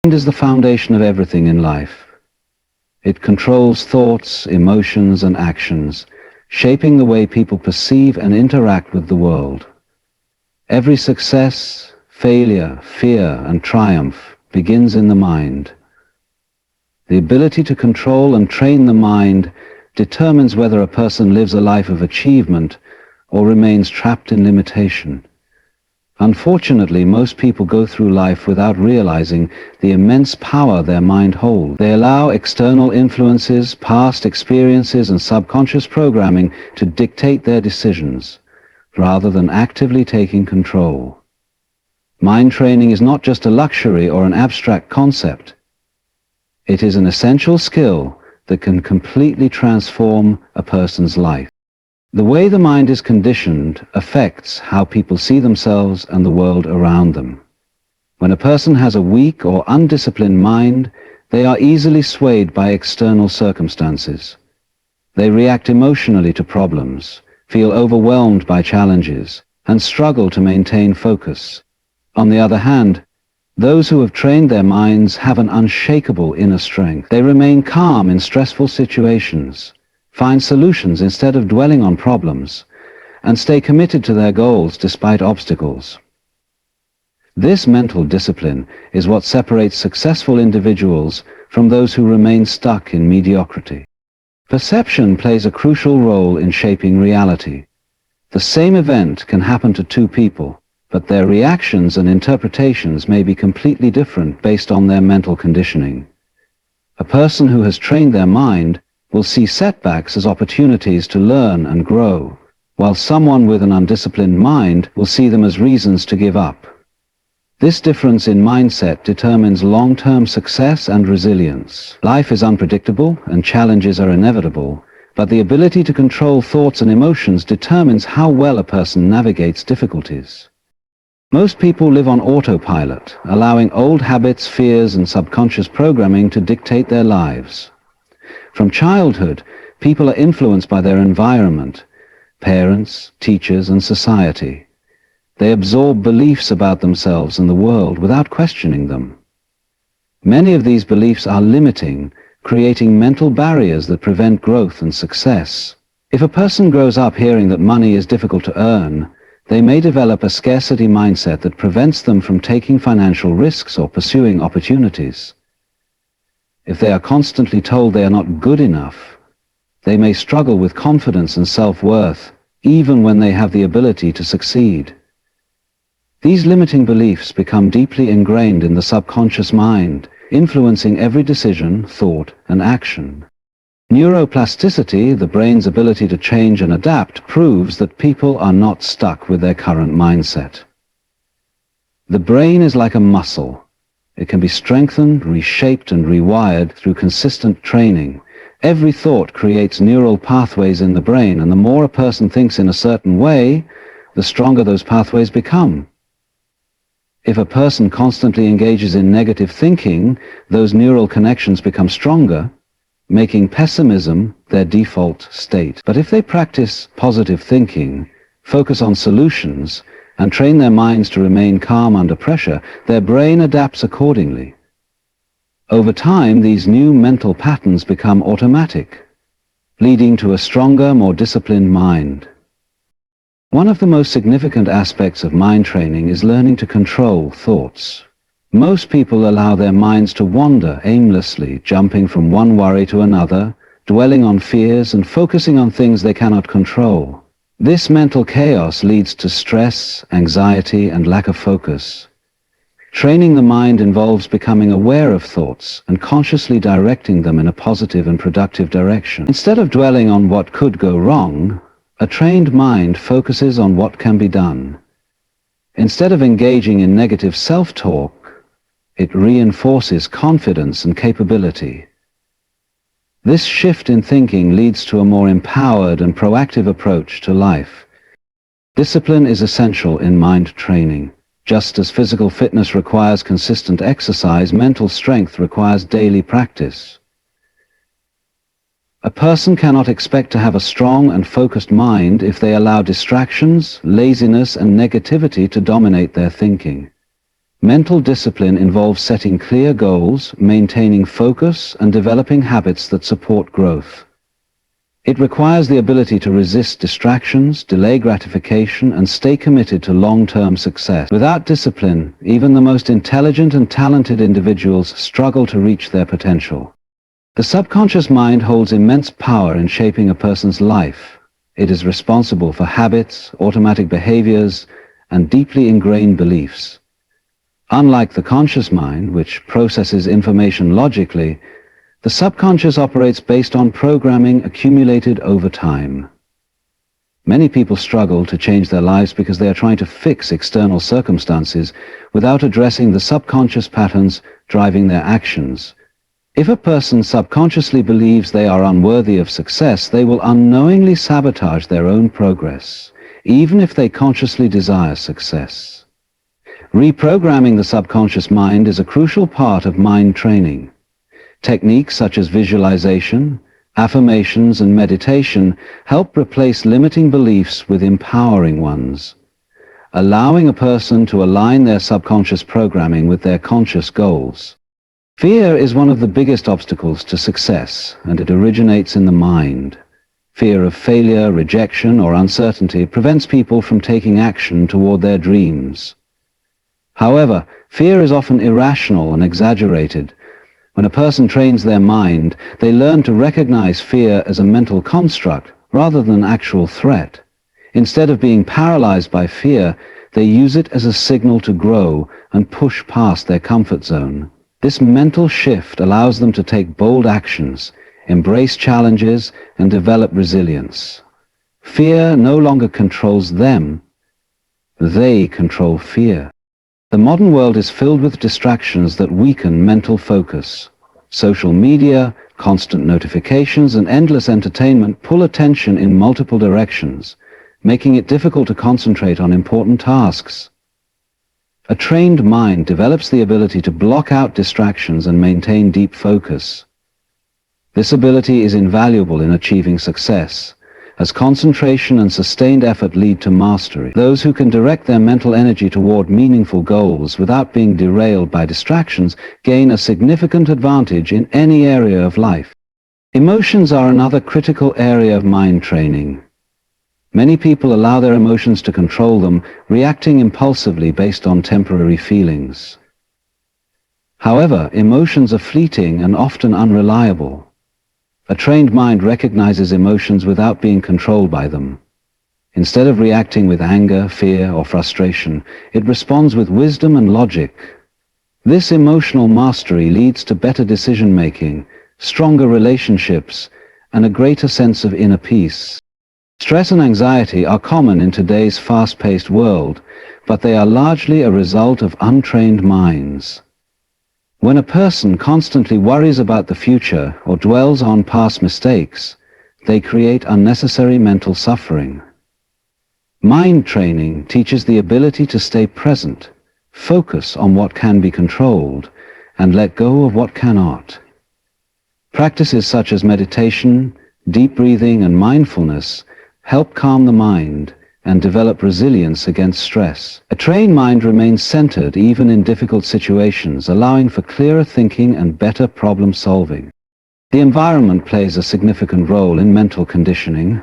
Mind is the foundation of everything in life. It controls thoughts, emotions, and actions, shaping the way people perceive and interact with the world. Every success, failure, fear, and triumph begins in the mind. The ability to control and train the mind determines whether a person lives a life of achievement or remains trapped in limitation. Unfortunately, most people go through life without realizing the immense power their mind holds. They allow external influences, past experiences, and subconscious programming to dictate their decisions, rather than actively taking control. Mind training is not just a luxury or an abstract concept. It is an essential skill that can completely transform a person's life. The way the mind is conditioned affects how people see themselves and the world around them. When a person has a weak or undisciplined mind, they are easily swayed by external circumstances. They react emotionally to problems, feel overwhelmed by challenges, and struggle to maintain focus. On the other hand, those who have trained their minds have an unshakable inner strength. They remain calm in stressful situations, find solutions instead of dwelling on problems, and stay committed to their goals despite obstacles. This mental discipline is what separates successful individuals from those who remain stuck in mediocrity. Perception plays a crucial role in shaping reality. The same event can happen to two people, but their reactions and interpretations may be completely different based on their mental conditioning. A person who has trained their mind will see setbacks as opportunities to learn and grow, while someone with an undisciplined mind will see them as reasons to give up. This difference in mindset determines long-term success and resilience. Life is unpredictable and challenges are inevitable, but the ability to control thoughts and emotions determines how well a person navigates difficulties. Most people live on autopilot, allowing old habits, fears, and subconscious programming to dictate their lives. From childhood, people are influenced by their environment, parents, teachers, and society. They absorb beliefs about themselves and the world without questioning them. Many of these beliefs are limiting, creating mental barriers that prevent growth and success. If a person grows up hearing that money is difficult to earn, they may develop a scarcity mindset that prevents them from taking financial risks or pursuing opportunities. If they are constantly told they are not good enough, they may struggle with confidence and self-worth, even when they have the ability to succeed. These limiting beliefs become deeply ingrained in the subconscious mind, influencing every decision, thought, and action. Neuroplasticity, the brain's ability to change and adapt, proves that people are not stuck with their current mindset. The brain is like a muscle. It can be strengthened, reshaped, and rewired through consistent training. Every thought creates neural pathways in the brain, and the more a person thinks in a certain way, the stronger those pathways become. If a person constantly engages in negative thinking, those neural connections become stronger, making pessimism their default state. But if they practice positive thinking, focus on solutions, and train their minds to remain calm under pressure, their brain adapts accordingly. Over time, these new mental patterns become automatic, leading to a stronger, more disciplined mind. One of the most significant aspects of mind training is learning to control thoughts. Most people allow their minds to wander aimlessly, jumping from one worry to another, dwelling on fears and focusing on things they cannot control. This mental chaos leads to stress, anxiety, and lack of focus. Training the mind involves becoming aware of thoughts and consciously directing them in a positive and productive direction. Instead of dwelling on what could go wrong, a trained mind focuses on what can be done. Instead of engaging in negative self-talk, it reinforces confidence and capability. This shift in thinking leads to a more empowered and proactive approach to life. Discipline is essential in mind training. Just as physical fitness requires consistent exercise, mental strength requires daily practice. A person cannot expect to have a strong and focused mind if they allow distractions, laziness, and negativity to dominate their thinking. Mental discipline involves setting clear goals, maintaining focus, and developing habits that support growth. It requires the ability to resist distractions, delay gratification, and stay committed to long-term success. Without discipline, even the most intelligent and talented individuals struggle to reach their potential. The subconscious mind holds immense power in shaping a person's life. It is responsible for habits, automatic behaviors, and deeply ingrained beliefs. Unlike the conscious mind, which processes information logically, the subconscious operates based on programming accumulated over time. Many people struggle to change their lives because they are trying to fix external circumstances without addressing the subconscious patterns driving their actions. If a person subconsciously believes they are unworthy of success, they will unknowingly sabotage their own progress, even if they consciously desire success. Reprogramming the subconscious mind is a crucial part of mind training. Techniques such as visualization, affirmations, and meditation help replace limiting beliefs with empowering ones, allowing a person to align their subconscious programming with their conscious goals. Fear is one of the biggest obstacles to success, and it originates in the mind. Fear of failure, rejection, or uncertainty prevents people from taking action toward their dreams. However, fear is often irrational and exaggerated. When a person trains their mind, they learn to recognize fear as a mental construct rather than an actual threat. Instead of being paralyzed by fear, they use it as a signal to grow and push past their comfort zone. This mental shift allows them to take bold actions, embrace challenges, and develop resilience. Fear no longer controls them. They control fear. The modern world is filled with distractions that weaken mental focus. Social media, constant notifications, and endless entertainment pull attention in multiple directions, making it difficult to concentrate on important tasks. A trained mind develops the ability to block out distractions and maintain deep focus. This ability is invaluable in achieving success, as concentration and sustained effort lead to mastery. Those who can direct their mental energy toward meaningful goals without being derailed by distractions gain a significant advantage in any area of life. Emotions are another critical area of mind training. Many people allow their emotions to control them, reacting impulsively based on temporary feelings. However, emotions are fleeting and often unreliable. A trained mind recognizes emotions without being controlled by them. Instead of reacting with anger, fear, or frustration, it responds with wisdom and logic. This emotional mastery leads to better decision-making, stronger relationships, and a greater sense of inner peace. Stress and anxiety are common in today's fast-paced world, but they are largely a result of untrained minds. When a person constantly worries about the future or dwells on past mistakes, they create unnecessary mental suffering. Mind training teaches the ability to stay present, focus on what can be controlled, and let go of what cannot. Practices such as meditation, deep breathing, and mindfulness help calm the mind and develop resilience against stress. A trained mind remains centered even in difficult situations, allowing for clearer thinking and better problem solving. The environment plays a significant role in mental conditioning.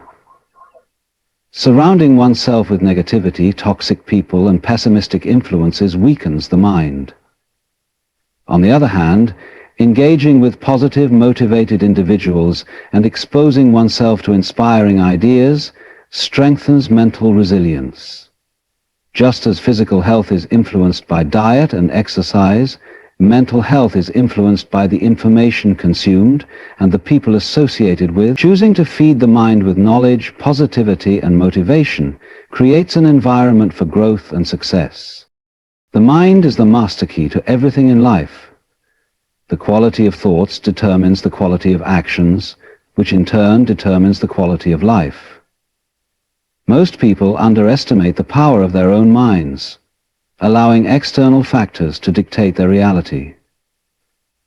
Surrounding oneself with negativity, toxic people, and pessimistic influences weakens the mind. On the other hand, engaging with positive, motivated individuals and exposing oneself to inspiring ideas strengthens mental resilience. Just as physical health is influenced by diet and exercise, mental health is influenced by the information consumed and the people associated with. Choosing to feed the mind with knowledge, positivity, and motivation creates an environment for growth and success. The mind is the master key to everything in life. The quality of thoughts determines the quality of actions, which in turn determines the quality of life. Most people underestimate the power of their own minds, allowing external factors to dictate their reality.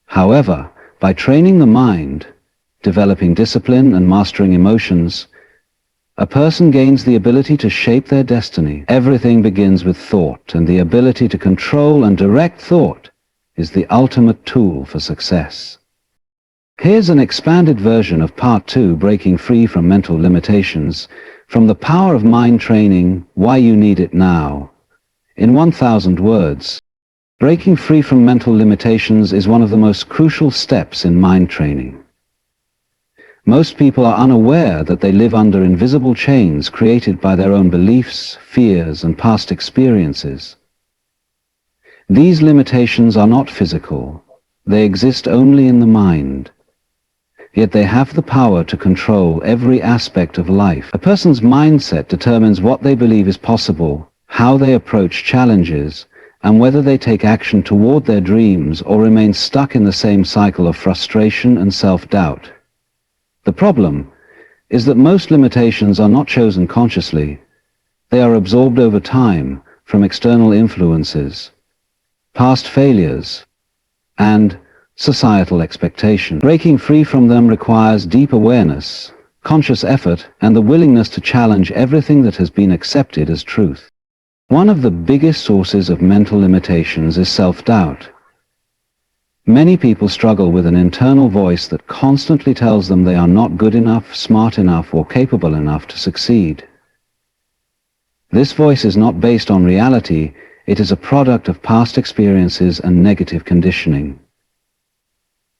However, by training the mind, developing discipline, and mastering emotions, A person gains the ability to shape their destiny. Everything begins with thought, and the ability to control and direct thought is the ultimate tool for success. Here's an expanded version of Part 2, Breaking Free from Mental Limitations, from The Power of Mind Training, Why You Need It Now. In 1,000 words, breaking free from mental limitations is one of the most crucial steps in mind training. Most people are unaware that they live under invisible chains created by their own beliefs, fears, and past experiences. These limitations are not physical. They exist only in the mind. Yet they have the power to control every aspect of life. A person's mindset determines what they believe is possible, how they approach challenges, and whether they take action toward their dreams or remain stuck in the same cycle of frustration and self-doubt. The problem is that most limitations are not chosen consciously. They are absorbed over time from external influences, past failures, and societal expectation. Breaking free from them requires deep awareness, conscious effort, and the willingness to challenge everything that has been accepted as truth. One of the biggest sources of mental limitations is self-doubt. Many people struggle with an internal voice that constantly tells them they are not good enough, smart enough, or capable enough to succeed. This voice is not based on reality, it is a product of past experiences and negative conditioning.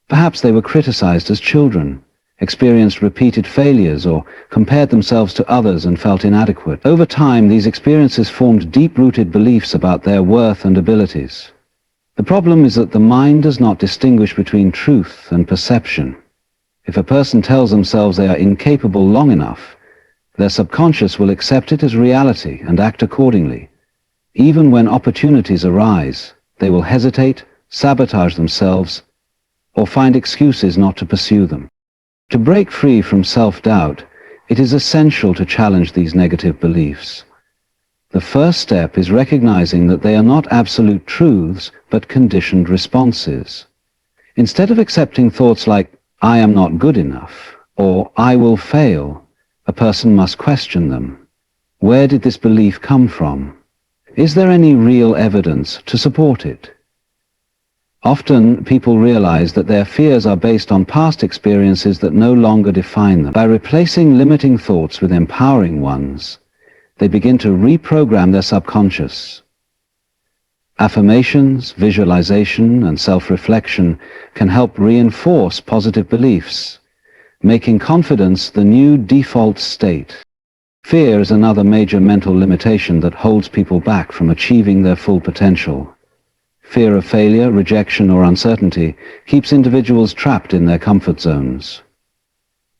Perhaps they were criticized as children, experienced repeated failures, or compared themselves to others and felt inadequate. Over time, these experiences formed deep-rooted beliefs about their worth and abilities. The problem is that the mind does not distinguish between truth and perception. If a person tells themselves they are incapable long enough, their subconscious will accept it as reality and act accordingly. Even when opportunities arise, they will hesitate, sabotage themselves, or find excuses not to pursue them. To break free from self-doubt, it is essential to challenge these negative beliefs. The first step is recognizing that they are not absolute truths, but conditioned responses. Instead of accepting thoughts like, "I am not good enough," or "I will fail," a person must question them. Where did this belief come from? Is there any real evidence to support it? Often, people realize that their fears are based on past experiences that no longer define them. By replacing limiting thoughts with empowering ones, they begin to reprogram their subconscious. Affirmations, visualization, and self-reflection can help reinforce positive beliefs, making confidence the new default state. Fear is another major mental limitation that holds people back from achieving their full potential. Fear of failure, rejection, or uncertainty keeps individuals trapped in their comfort zones.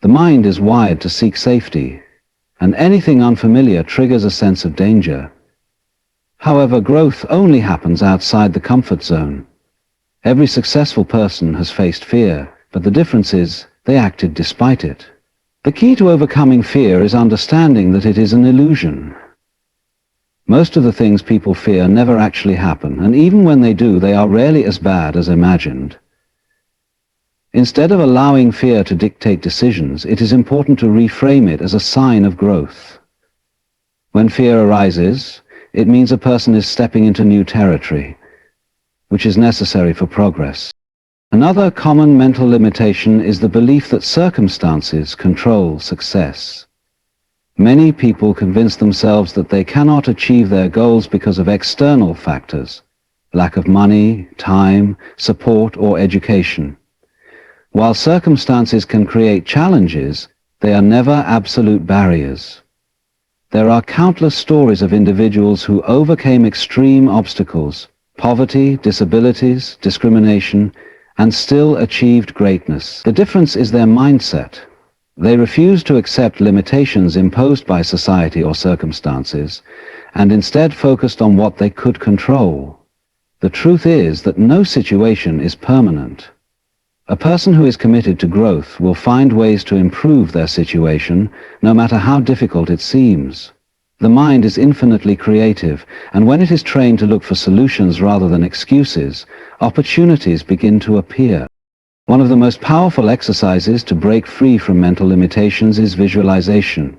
The mind is wired to seek safety, and anything unfamiliar triggers a sense of danger. However, growth only happens outside the comfort zone. Every successful person has faced fear, but the difference is they acted despite it. The key to overcoming fear is understanding that it is an illusion. Most of the things people fear never actually happen, and even when they do, they are rarely as bad as imagined. Instead of allowing fear to dictate decisions, it is important to reframe it as a sign of growth. When fear arises, it means a person is stepping into new territory, which is necessary for progress. Another common mental limitation is the belief that circumstances control success. Many people convince themselves that they cannot achieve their goals because of external factors, lack of money, time, support, or education. While circumstances can create challenges, they are never absolute barriers. There are countless stories of individuals who overcame extreme obstacles, poverty, disabilities, discrimination, and still achieved greatness. The difference is their mindset. They refuse to accept limitations imposed by society or circumstances, and instead focused on what they could control. The truth is that no situation is permanent. A person who is committed to growth will find ways to improve their situation, no matter how difficult it seems. The mind is infinitely creative, and when it is trained to look for solutions rather than excuses, opportunities begin to appear. One of the most powerful exercises to break free from mental limitations is visualization.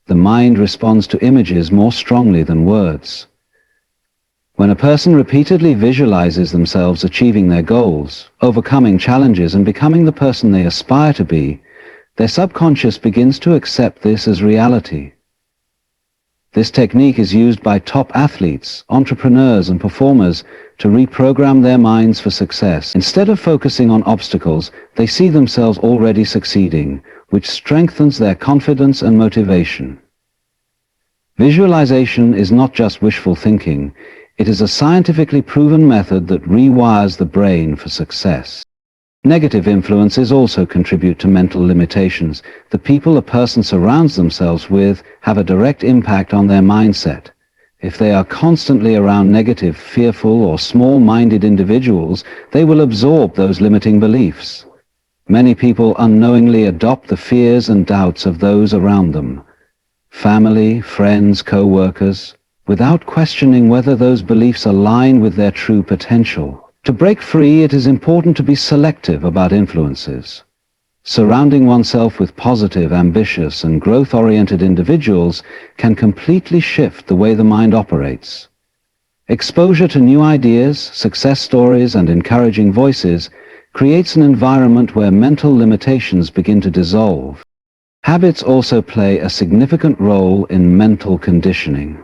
The mind responds to images more strongly than words. When a person repeatedly visualizes themselves achieving their goals, overcoming challenges and becoming the person they aspire to be, their subconscious begins to accept this as reality. This technique is used by top athletes, entrepreneurs, and performers to reprogram their minds for success. Instead of focusing on obstacles, they see themselves already succeeding, which strengthens their confidence and motivation. Visualization is not just wishful thinking. It is a scientifically proven method that rewires the brain for success. Negative influences also contribute to mental limitations. The people a person surrounds themselves with have a direct impact on their mindset. If they are constantly around negative, fearful, or small-minded individuals, they will absorb those limiting beliefs. Many people unknowingly adopt the fears and doubts of those around them, family, friends, co-workers, without questioning whether those beliefs align with their true potential. To break free, it is important to be selective about influences. Surrounding oneself with positive, ambitious, and growth-oriented individuals can completely shift the way the mind operates. Exposure to new ideas, success stories, and encouraging voices creates an environment where mental limitations begin to dissolve. Habits also play a significant role in mental conditioning.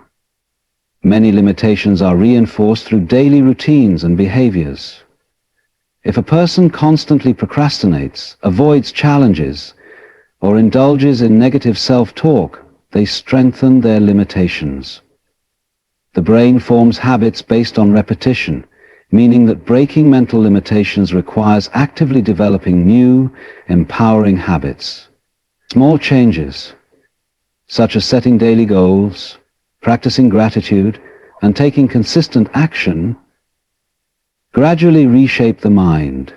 Many limitations are reinforced through daily routines and behaviors. If a person constantly procrastinates, avoids challenges, or indulges in negative self-talk, they strengthen their limitations. The brain forms habits based on repetition, meaning that breaking mental limitations requires actively developing new, empowering habits. Small changes, such as setting daily goals, practicing gratitude, and taking consistent action, gradually reshape the mind.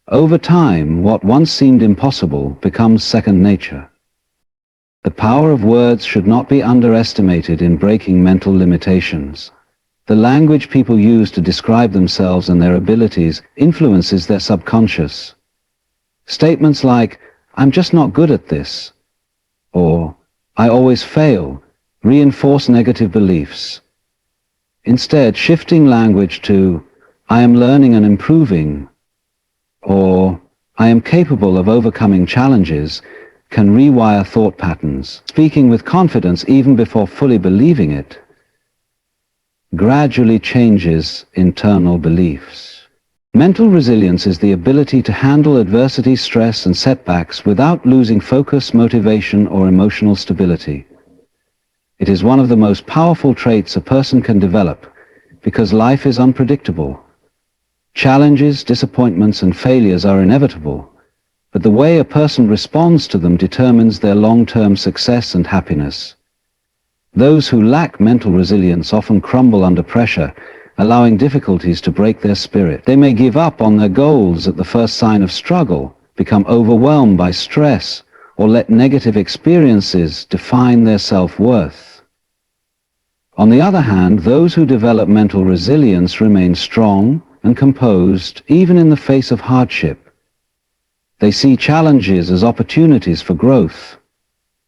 Over time, what once seemed impossible becomes second nature. The power of words should not be underestimated in breaking mental limitations. The language people use to describe themselves and their abilities influences their subconscious. Statements like, "I'm just not good at this," or "I always fail," reinforce negative beliefs. Instead, shifting language to, "I am learning and improving," or "I am capable of overcoming challenges," can rewire thought patterns. Speaking with confidence even before fully believing it gradually changes internal beliefs. Mental resilience is the ability to handle adversity, stress, and setbacks without losing focus, motivation, or emotional stability. It is one of the most powerful traits a person can develop because life is unpredictable. Challenges, disappointments, and failures are inevitable, but the way a person responds to them determines their long-term success and happiness. Those who lack mental resilience often crumble under pressure, allowing difficulties to break their spirit. They may give up on their goals at the first sign of struggle, become overwhelmed by stress, or let negative experiences define their self-worth. On the other hand, those who develop mental resilience remain strong and composed even in the face of hardship. They see challenges as opportunities for growth,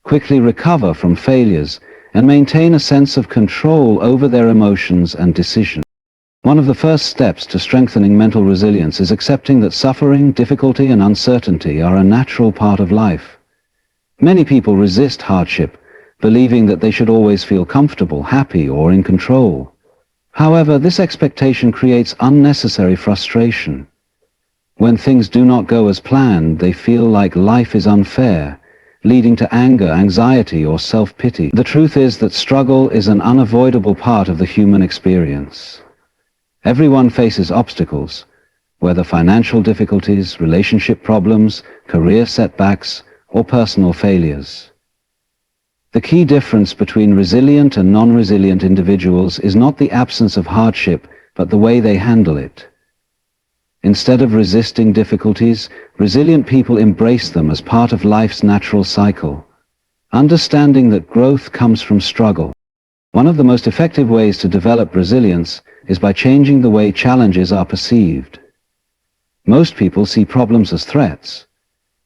quickly recover from failures, and maintain a sense of control over their emotions and decisions. One of the first steps to strengthening mental resilience is accepting that suffering, difficulty, and uncertainty are a natural part of life. Many people resist hardship, believing that they should always feel comfortable, happy, or in control. However, this expectation creates unnecessary frustration. When things do not go as planned, they feel like life is unfair, leading to anger, anxiety, or self-pity. The truth is that struggle is an unavoidable part of the human experience. Everyone faces obstacles, whether financial difficulties, relationship problems, career setbacks, or personal failures. The key difference between resilient and non-resilient individuals is not the absence of hardship, but the way they handle it. Instead of resisting difficulties, resilient people embrace them as part of life's natural cycle, understanding that growth comes from struggle. One of the most effective ways to develop resilience is by changing the way challenges are perceived. Most people see problems as threats,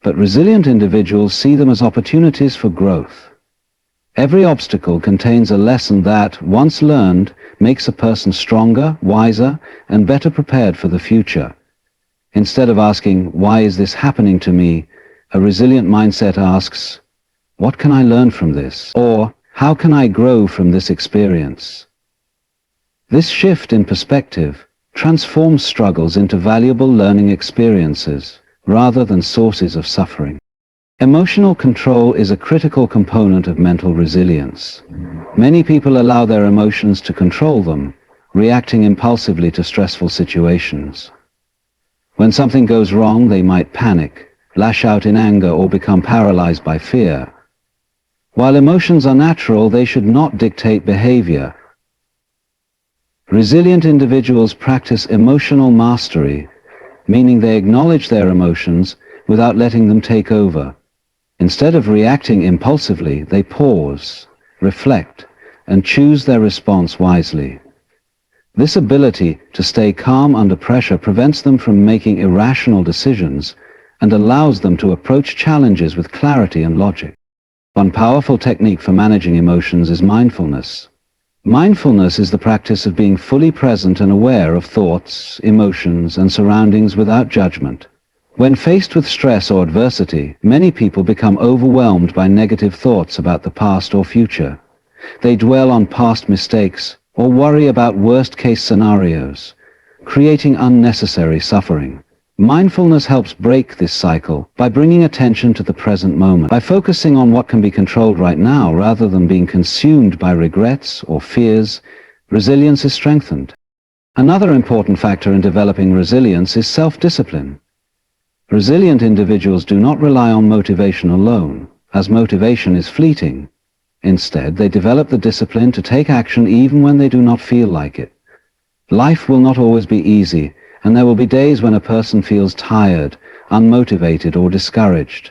but resilient individuals see them as opportunities for growth. Every obstacle contains a lesson that, once learned, makes a person stronger, wiser, and better prepared for the future. Instead of asking, "Why is this happening to me?" a resilient mindset asks, "What can I learn from this?" Or, "How can I grow from this experience?" This shift in perspective transforms struggles into valuable learning experiences, rather than sources of suffering. Emotional control is a critical component of mental resilience. Many people allow their emotions to control them, reacting impulsively to stressful situations. When something goes wrong, they might panic, lash out in anger, or become paralyzed by fear. While emotions are natural, they should not dictate behavior. Resilient individuals practice emotional mastery, meaning they acknowledge their emotions without letting them take over. Instead of reacting impulsively, they pause, reflect, and choose their response wisely. This ability to stay calm under pressure prevents them from making irrational decisions and allows them to approach challenges with clarity and logic. One powerful technique for managing emotions is mindfulness. Mindfulness is the practice of being fully present and aware of thoughts, emotions, and surroundings without judgment. When faced with stress or adversity, many people become overwhelmed by negative thoughts about the past or future. They dwell on past mistakes or worry about worst-case scenarios, creating unnecessary suffering. Mindfulness helps break this cycle by bringing attention to the present moment. By focusing on what can be controlled right now rather than being consumed by regrets or fears, resilience is strengthened. Another important factor in developing resilience is self-discipline. Resilient individuals do not rely on motivation alone, as motivation is fleeting. Instead, they develop the discipline to take action even when they do not feel like it. Life will not always be easy, and there will be days when a person feels tired, unmotivated, or discouraged.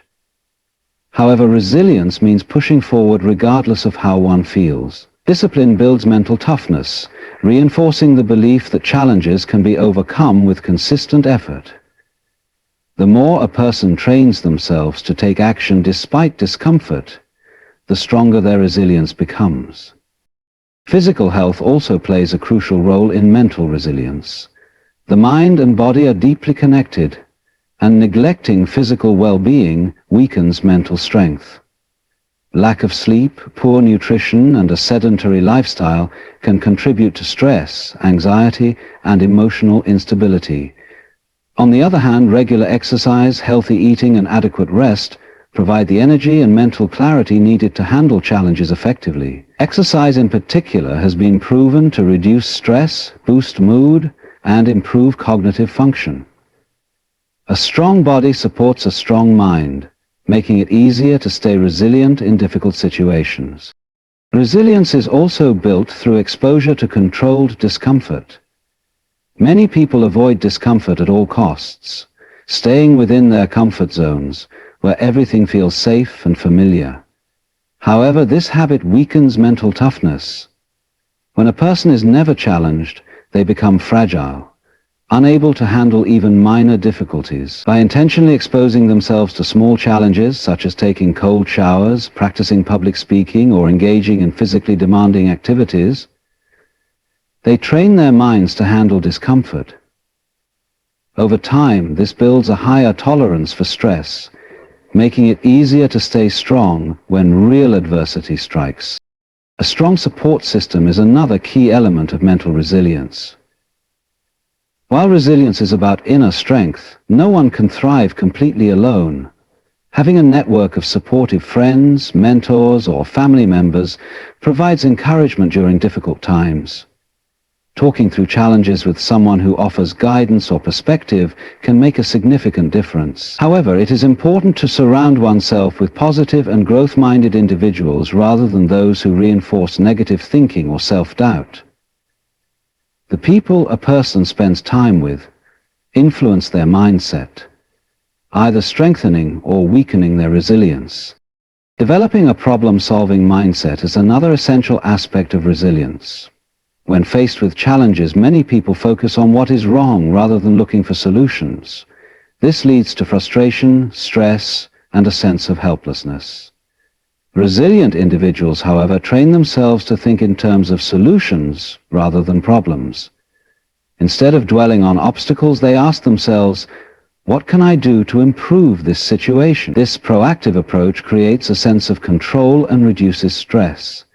However, resilience means pushing forward regardless of how one feels. Discipline builds mental toughness, reinforcing the belief that challenges can be overcome with consistent effort. The more a person trains themselves to take action despite discomfort, the stronger their resilience becomes. Physical health also plays a crucial role in mental resilience. The mind and body are deeply connected, and neglecting physical well-being weakens mental strength. Lack of sleep, poor nutrition, and a sedentary lifestyle can contribute to stress, anxiety, and emotional instability. On the other hand, regular exercise, healthy eating, and adequate rest provide the energy and mental clarity needed to handle challenges effectively. Exercise in particular has been proven to reduce stress, boost mood, and improve cognitive function. A strong body supports a strong mind, making it easier to stay resilient in difficult situations. Resilience is also built through exposure to controlled discomfort. Many people avoid discomfort at all costs, staying within their comfort zones, where everything feels safe and familiar. However, this habit weakens mental toughness. When a person is never challenged, they become fragile, unable to handle even minor difficulties. By intentionally exposing themselves to small challenges, such as taking cold showers, practicing public speaking, or engaging in physically demanding activities, they train their minds to handle discomfort. Over time, this builds a higher tolerance for stress, making it easier to stay strong when real adversity strikes. A strong support system is another key element of mental resilience. While resilience is about inner strength, no one can thrive completely alone. Having a network of supportive friends, mentors, or family members provides encouragement during difficult times. Talking through challenges with someone who offers guidance or perspective can make a significant difference. However, it is important to surround oneself with positive and growth-minded individuals rather than those who reinforce negative thinking or self-doubt. The people a person spends time with influence their mindset, either strengthening or weakening their resilience. Developing a problem-solving mindset is another essential aspect of resilience. When faced with challenges, many people focus on what is wrong rather than looking for solutions. This leads to frustration, stress, and a sense of helplessness. Resilient individuals, however, train themselves to think in terms of solutions rather than problems. Instead of dwelling on obstacles, they ask themselves, what can I do to improve this situation? This proactive approach creates a sense of control and reduces stress,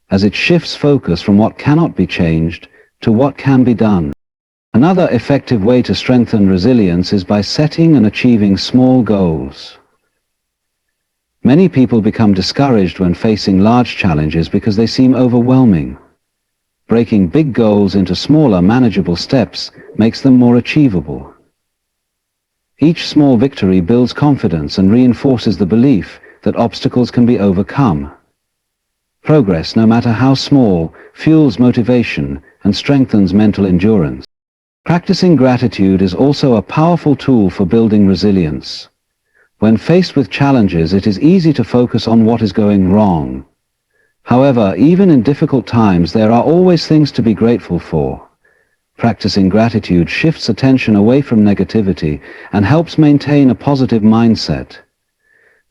as it shifts focus from what cannot be changed to what can be done. Another effective way to strengthen resilience is by setting and achieving small goals. Many people become discouraged when facing large challenges because they seem overwhelming. Breaking big goals into smaller, manageable steps makes them more achievable. Each small victory builds confidence and reinforces the belief that obstacles can be overcome. Progress, no matter how small, fuels motivation and strengthens mental endurance. Practicing gratitude is also a powerful tool for building resilience. When faced with challenges, it is easy to focus on what is going wrong. However, even in difficult times, there are always things to be grateful for. Practicing gratitude shifts attention away from negativity and helps maintain a positive mindset.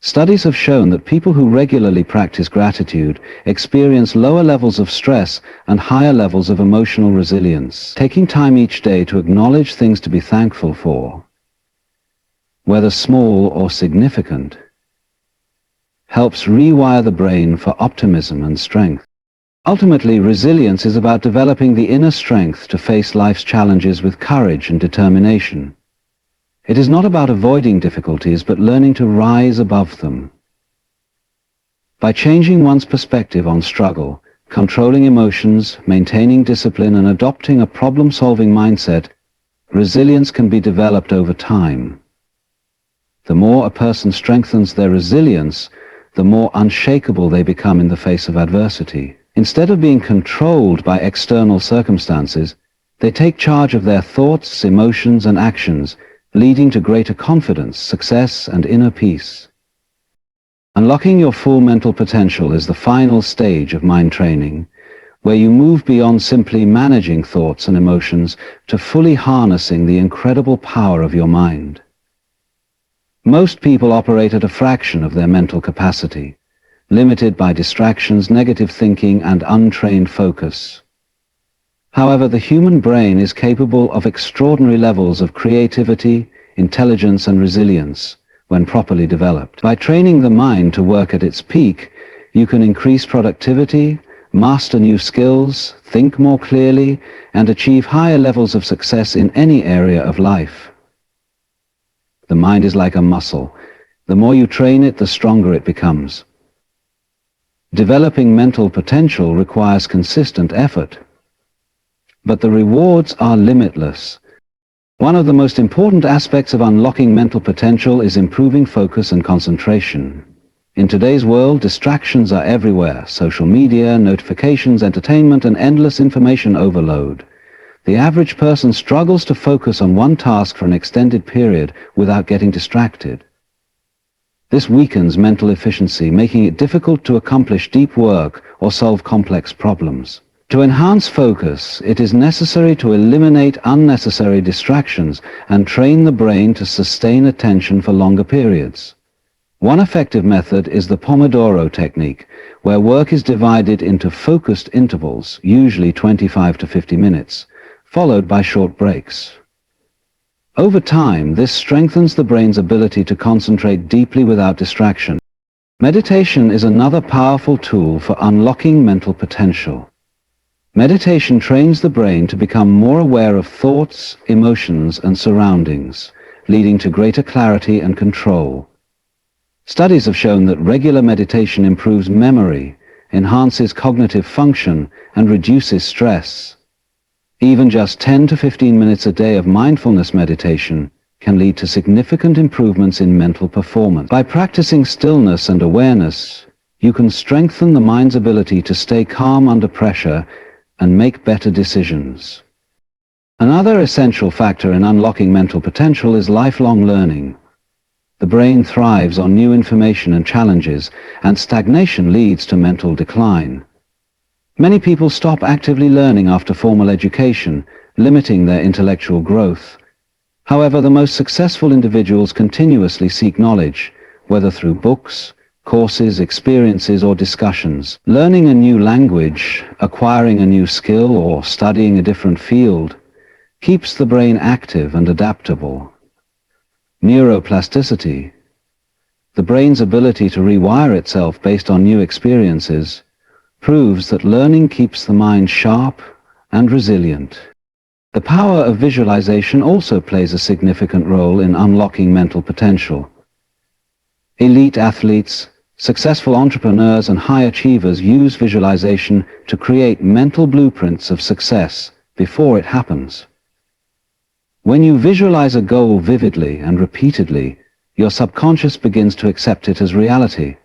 Studies have shown that people who regularly practice gratitude experience lower levels of stress and higher levels of emotional resilience. Taking time each day to acknowledge things to be thankful for, whether small or significant, helps rewire the brain for optimism and strength. Ultimately, resilience is about developing the inner strength to face life's challenges with courage and determination. It is not about avoiding difficulties, but learning to rise above them. By changing one's perspective on struggle, controlling emotions, maintaining discipline, and adopting a problem-solving mindset, resilience can be developed over time. The more a person strengthens their resilience, the more unshakable they become in the face of adversity. Instead of being controlled by external circumstances, they take charge of their thoughts, emotions, and actions, leading to greater confidence, success, and inner peace. Unlocking your full mental potential is the final stage of mind training, where you move beyond simply managing thoughts and emotions to fully harnessing the incredible power of your mind. Most people operate at a fraction of their mental capacity, limited by distractions, negative thinking, and untrained focus. However, the human brain is capable of extraordinary levels of creativity, intelligence, and resilience when properly developed. By training the mind to work at its peak, you can increase productivity, master new skills, think more clearly, and achieve higher levels of success in any area of life. The mind is like a muscle. The more you train it, the stronger it becomes. Developing mental potential requires consistent effort, but the rewards are limitless. One of the most important aspects of unlocking mental potential is improving focus and concentration. In today's world, distractions are everywhere: social media, notifications, entertainment, and endless information overload. The average person struggles to focus on one task for an extended period without getting distracted. This weakens mental efficiency, making it difficult to accomplish deep work or solve complex problems. To enhance focus, it is necessary to eliminate unnecessary distractions and train the brain to sustain attention for longer periods. One effective method is the Pomodoro technique, where work is divided into focused intervals, usually 25 to 50 minutes, followed by short breaks. Over time, this strengthens the brain's ability to concentrate deeply without distraction. Meditation is another powerful tool for unlocking mental potential. Meditation trains the brain to become more aware of thoughts, emotions, and surroundings, leading to greater clarity and control. Studies have shown that regular meditation improves memory, enhances cognitive function, and reduces stress. Even just 10 to 15 minutes a day of mindfulness meditation can lead to significant improvements in mental performance. By practicing stillness and awareness, you can strengthen the mind's ability to stay calm under pressure and make better decisions. Another essential factor in unlocking mental potential is lifelong learning. The brain thrives on new information and challenges, and stagnation leads to mental decline. Many people stop actively learning after formal education, limiting their intellectual growth. However, the most successful individuals continuously seek knowledge, whether through books, courses, experiences, or discussions. Learning a new language, acquiring a new skill, or studying a different field keeps the brain active and adaptable. Neuroplasticity, the brain's ability to rewire itself based on new experiences, proves that learning keeps the mind sharp and resilient. The power of visualization also plays a significant role in unlocking mental potential. Elite athletes, successful entrepreneurs, and high achievers use visualization to create mental blueprints of success before it happens. When you visualize a goal vividly and repeatedly, your subconscious begins to accept it as reality,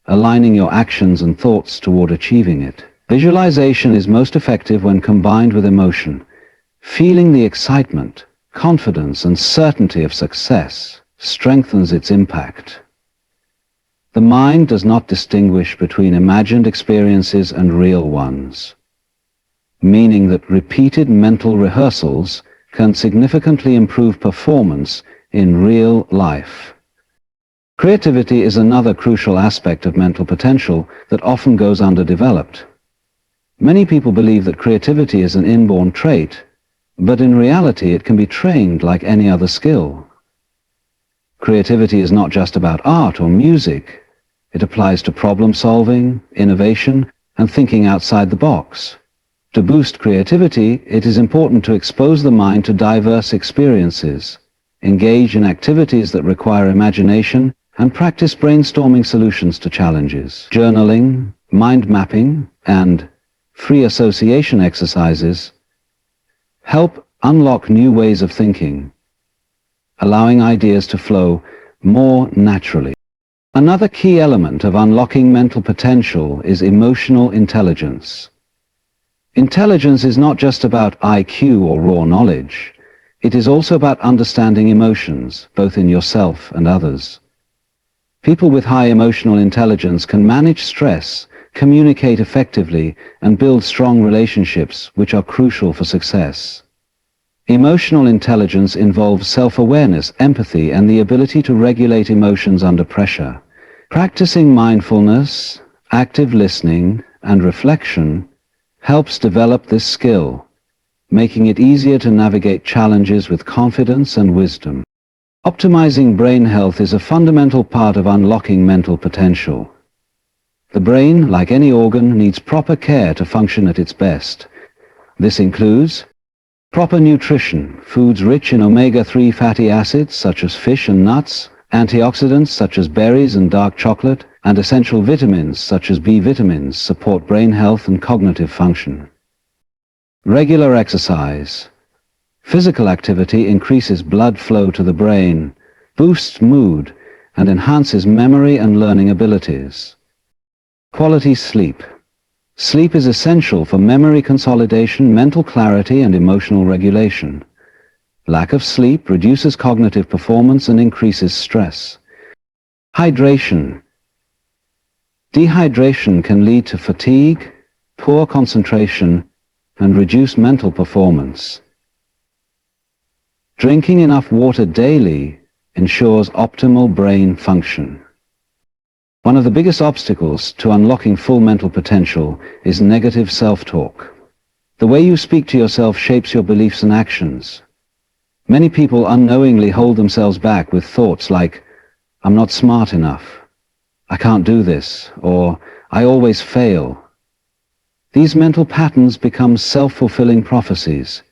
aligning your actions and thoughts toward achieving it. Visualization is most effective when combined with emotion. Feeling the excitement, confidence, and certainty of success strengthens its impact. The mind does not distinguish between imagined experiences and real ones, meaning that repeated mental rehearsals can significantly improve performance in real life. Creativity is another crucial aspect of mental potential that often goes underdeveloped. Many people believe that creativity is an inborn trait, but in reality it can be trained like any other skill. Creativity is not just about art or music. It applies to problem solving, innovation, and thinking outside the box. To boost creativity, it is important to expose the mind to diverse experiences, engage in activities that require imagination, and practice brainstorming solutions to challenges. Journaling, mind mapping, and free association exercises help unlock new ways of thinking, allowing ideas to flow more naturally. Another key element of unlocking mental potential is emotional intelligence. Intelligence is not just about IQ or raw knowledge. It is also about understanding emotions, both in yourself and others. People with high emotional intelligence can manage stress, communicate effectively, and build strong relationships, which are crucial for success. Emotional intelligence involves self-awareness, empathy, and the ability to regulate emotions under pressure. Practicing mindfulness, active listening, and reflection helps develop this skill, making it easier to navigate challenges with confidence and wisdom. Optimizing brain health is a fundamental part of unlocking mental potential. The brain, like any organ, needs proper care to function at its best. This includes proper nutrition, foods rich in omega-3 fatty acids such as fish and nuts, antioxidants such as berries and dark chocolate, and essential vitamins such as B vitamins support brain health and cognitive function. Regular exercise. Physical activity increases blood flow to the brain, boosts mood, and enhances memory and learning abilities. Quality sleep. Sleep is essential for memory consolidation, mental clarity, and emotional regulation. Lack of sleep reduces cognitive performance and increases stress. Hydration. Dehydration can lead to fatigue, poor concentration, and reduced mental performance. Drinking enough water daily ensures optimal brain function. One of the biggest obstacles to unlocking full mental potential is negative self-talk. The way you speak to yourself shapes your beliefs and actions. Many people unknowingly hold themselves back with thoughts like, "I'm not smart enough," "I can't do this," or "I always fail." These mental patterns become self-fulfilling prophecies.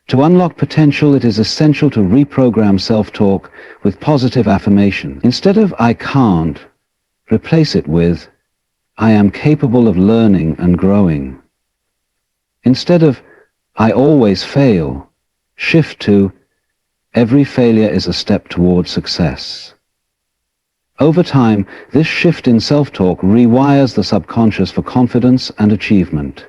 To unlock potential, it is essential to reprogram self-talk with positive affirmation. Instead of "I can't," replace it with "I am capable of learning and growing." Instead of "I always fail," shift to "Every failure is a step toward success." Over time, this shift in self-talk rewires the subconscious for confidence and achievement.